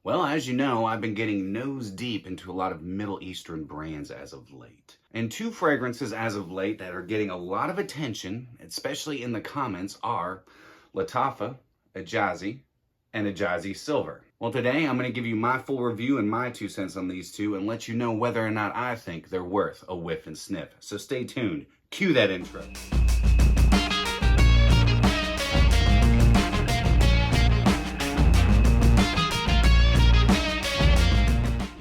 Well, as you know, I've been getting nose deep into a lot of Middle Eastern brands as of late. And two fragrances as of late that are getting a lot of attention, especially in the comments, are Lattafa Ajazi and Ajazi Silver. Well, today I'm going to give you my full review and my 2 cents on these two and let you know whether or not I think they're worth a whiff and sniff. So stay tuned. Cue that intro.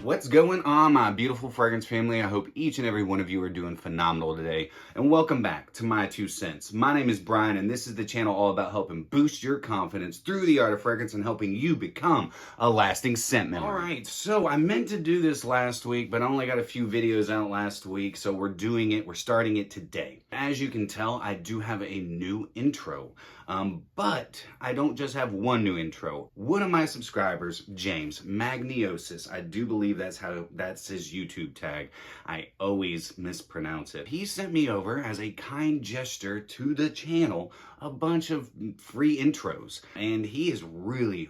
What's going on, my beautiful fragrance family? I hope each and every one of you are doing phenomenal today, and welcome back to My 2 Cents. My name is Brian, and this is the channel all about helping boost your confidence through the art of fragrance and helping you become a lasting scent memory. All right, so I meant to do this last week, but I only got a few videos out last week, so we're starting it today. As you can tell, I do have a new intro. But I don't just have one new intro. One of my subscribers, James Magniosis, I do believe that's his YouTube tag. I always mispronounce it. He sent me over as a kind gesture to the channel a bunch of free intros, and he is really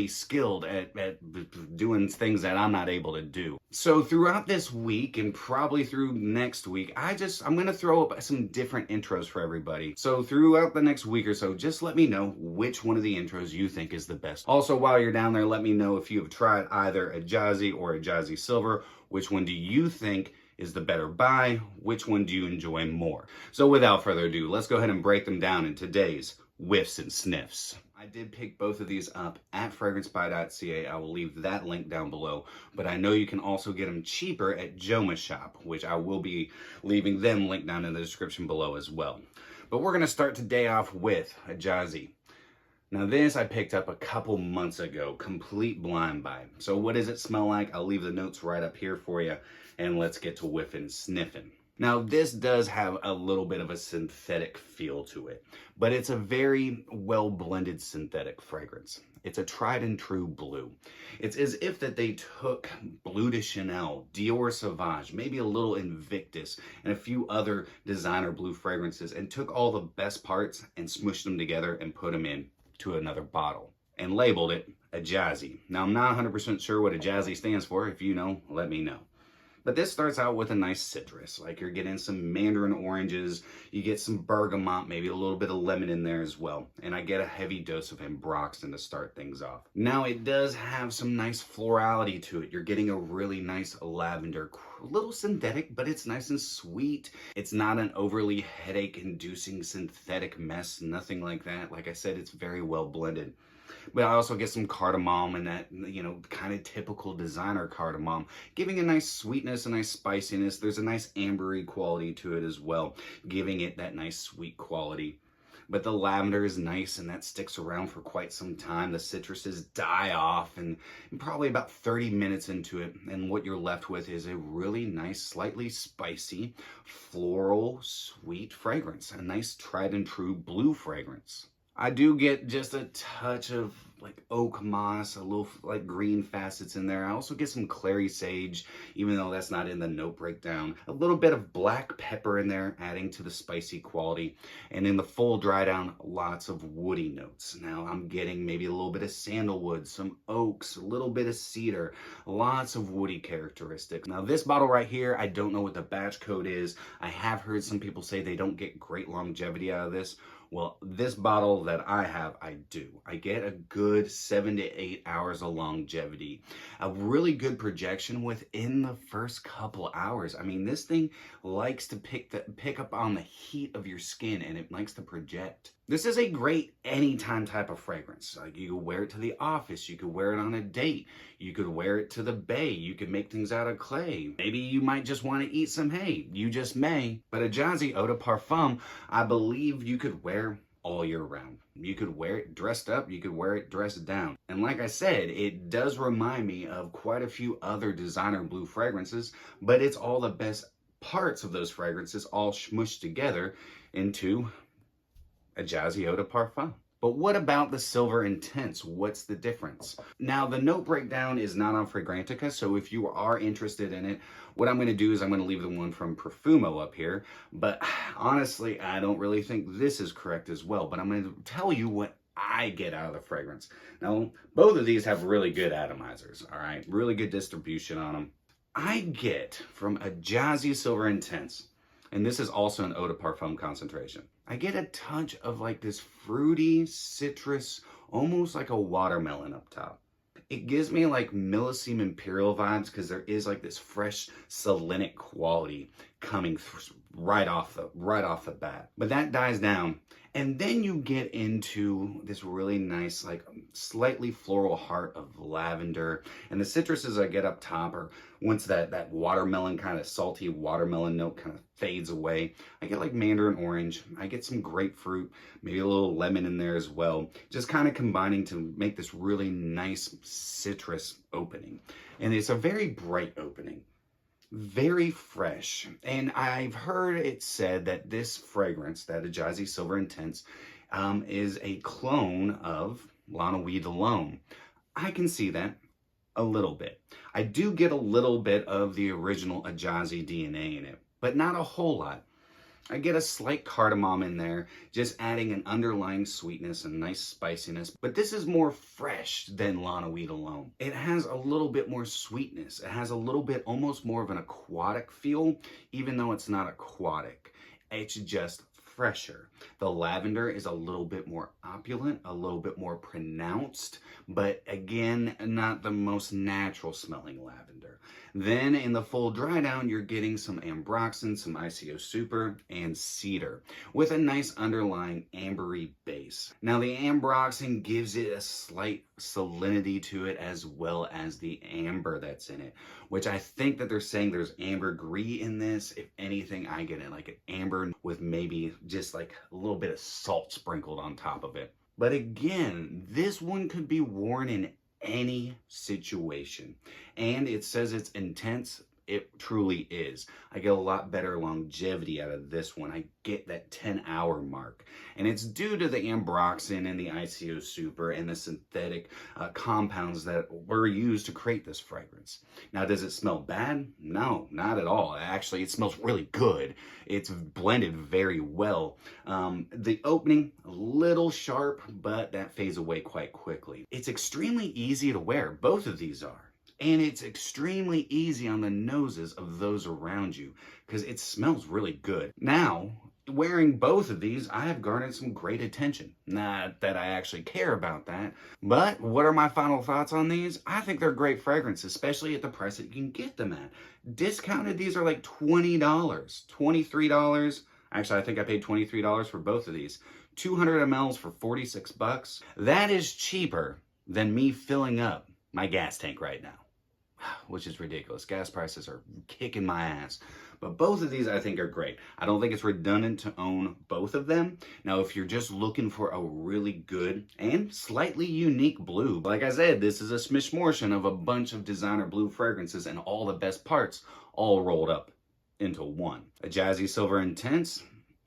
skilled at doing things that I'm not able to do. So throughout this week and probably through next week, I'm gonna throw up some different intros for everybody. So throughout the next week or so, just let me know which one of the intros you think is the best. Also, while you're down there, let me know if you have tried either Ajazi or Ajazi Silver. Which one do you think is the better buy? Which one do you enjoy more? So without further ado, let's go ahead and break them down in today's whiffs and sniffs. I did pick both of these up at fragrancebuy.ca. I will leave that link down below, but I know you can also get them cheaper at Joma's shop, which I will be leaving them linked down in the description below as well. But we're going to start today off with Ajazi. Now this I picked up a couple months ago, complete blind buy. So what does it smell like? I'll leave the notes right up here for you, and let's get to whiffing and sniffing. Now this does have a little bit of a synthetic feel to it, but it's a very well blended synthetic fragrance. It's a tried and true blue. It's as if that they took Bleu de Chanel, Dior Sauvage, maybe a little Invictus, and a few other designer blue fragrances and took all the best parts and smushed them together and put them in to another bottle and labeled it Ajazi. Now I'm not 100% sure what Ajazi stands for. If you know, let me know. But this starts out with a nice citrus, like you're getting some mandarin oranges, you get some bergamot, maybe a little bit of lemon in there as well. And I get a heavy dose of ambroxan to start things off. Now it does have some nice florality to it. You're getting a really nice lavender, a little synthetic, but it's nice and sweet. It's not an overly headache-inducing synthetic mess, nothing like that. Like I said, it's very well blended. But I also get some cardamom and that, you know, kind of typical designer cardamom, giving a nice sweetness, a nice spiciness. There's a nice ambery quality to it as well, giving it that nice sweet quality. But the lavender is nice and that sticks around for quite some time. The citruses die off and probably about 30 minutes into it. And what you're left with is a really nice, slightly spicy, floral, sweet fragrance. A nice tried and true blue fragrance. I do get just a touch of like oak moss, a little like green facets in there. I also get some clary sage, even though that's not in the note breakdown. A little bit of black pepper in there, adding to the spicy quality. And in the full dry down, lots of woody notes. Now I'm getting maybe a little bit of sandalwood, some oaks, a little bit of cedar, lots of woody characteristics. Now this bottle right here, I don't know what the batch code is. I have heard some people say they don't get great longevity out of this. Well, this bottle that I have, I do. I get a good 7 to 8 hours of longevity. A really good projection within the first couple hours. I mean, this thing likes to pick up on the heat of your skin, and it likes to project. This is a great anytime type of fragrance. Like you could wear it to the office, you could wear it on a date, you could wear it to the bay, you could make things out of clay. Maybe you might just want to eat some hay. You just may. But Ajazi Eau de Parfum, I believe you could wear all year round. You could wear it dressed up, you could wear it dressed down. And like I said, it does remind me of quite a few other designer blue fragrances, but it's all the best parts of those fragrances all smushed together into Ajazi Eau de Parfum. But what about the Silver Intense? What's the difference? Now, the note breakdown is not on Fragrantica, so if you are interested in it, what I'm going to do is I'm going to leave the one from Perfumo up here. But honestly, I don't really think this is correct as well. But I'm going to tell you what I get out of the fragrance. Now, both of these have really good atomizers, all right? Really good distribution on them. I get from Ajazi Silver Intense, and this is also an eau de parfum concentration, I get a touch of like this fruity citrus, almost like a watermelon up top. It gives me like Millesime Imperial vibes because there is like this fresh salinic quality coming right off the bat. But that dies down, and then you get into this really nice, like slightly floral heart of lavender, and the citruses I get up top are once that watermelon kind of salty watermelon note kind of fades away, I get like mandarin orange, I get some grapefruit, maybe a little lemon in there as well, just kind of combining to make this really nice citrus opening. And it's a very bright opening, very fresh. And I've heard it said that this fragrance, that Ajazi Silver Intense, is a clone of Lattafa Ajazi. I can see that a little bit. I do get a little bit of the original Ajazi DNA in it, but not a whole lot. I get a slight cardamom in there, just adding an underlying sweetness and nice spiciness. But this is more fresh than Lattafa Ajazi. It has a little bit more sweetness. It has a little bit, almost more of an aquatic feel, even though it's not aquatic. It's just fresher. The lavender is a little bit more opulent, a little bit more pronounced, but again, not the most natural smelling lavender. Then in the full dry down, you're getting some ambroxan, some ICO Super, and cedar with a nice underlying ambery base. Now the ambroxan gives it a slight salinity to it as well as the amber that's in it, which I think that they're saying there's ambergris in this. If anything, I get it like an amber with maybe just like a little bit of salt sprinkled on top of it. But again, this one could be worn in any situation, and it says it's intense. It truly is. I get a lot better longevity out of this one. I get that 10-hour mark, and it's due to the ambroxan and the ICO Super and the synthetic compounds that were used to create this fragrance. Now, does it smell bad? No, not at all. Actually, it smells really good. It's blended very well. The opening, a little sharp, but that fades away quite quickly. It's extremely easy to wear. Both of these are. And it's extremely easy on the noses of those around you because it smells really good. Now, wearing both of these, I have garnered some great attention. Not that I actually care about that, but what are my final thoughts on these? I think they're great fragrances, especially at the price that you can get them at. Discounted, these are like $20, $23. Actually, I think I paid $23 for both of these. 200 mLs for 46 bucks. That is cheaper than me filling up my gas tank right now, which is ridiculous. Gas prices are kicking my ass. But both of these I think are great. I don't think it's redundant to own both of them. Now, if you're just looking for a really good and slightly unique blue, like I said, this is a smishmortion of a bunch of designer blue fragrances and all the best parts all rolled up into one. Ajazi Silver Intense,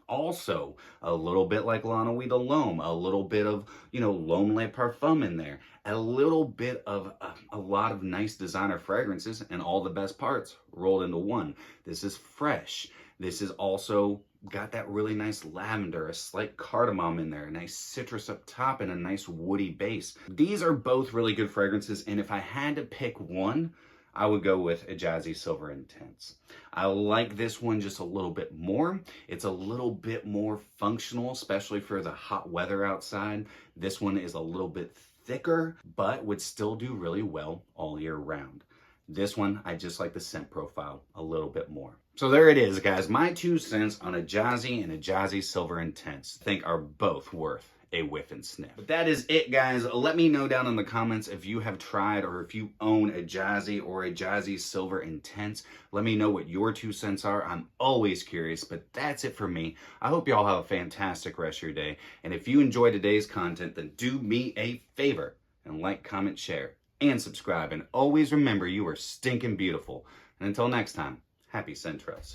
also a little bit like Lattafa Ajazi, a little bit of, L'Homme Les Parfums in there, a little bit of a lot of nice designer fragrances and all the best parts rolled into one. This is fresh. This is also got that really nice lavender, a slight cardamom in there, a nice citrus up top, and a nice woody base. These are both really good fragrances, and if I had to pick one, I would go with Ajazi Silver Intense. I like this one just a little bit more. It's a little bit more functional, especially for the hot weather outside. This one is a little bit thicker, but would still do really well all year round. This one, I just like the scent profile a little bit more. So there it is, guys. My 2 cents on Ajazi and Ajazi Silver Intense. I think are both worth a whiff and sniff. But that is it, guys. Let me know down in the comments if you have tried or if you own Ajazi or Ajazi Silver Intense. Let me know what your 2 cents are. I'm always curious, but that's it for me. I hope y'all have a fantastic rest of your day. And if you enjoyed today's content, then do me a favor and like, comment, share, and subscribe. And always remember, you are stinking beautiful. And until next time, happy scent trails.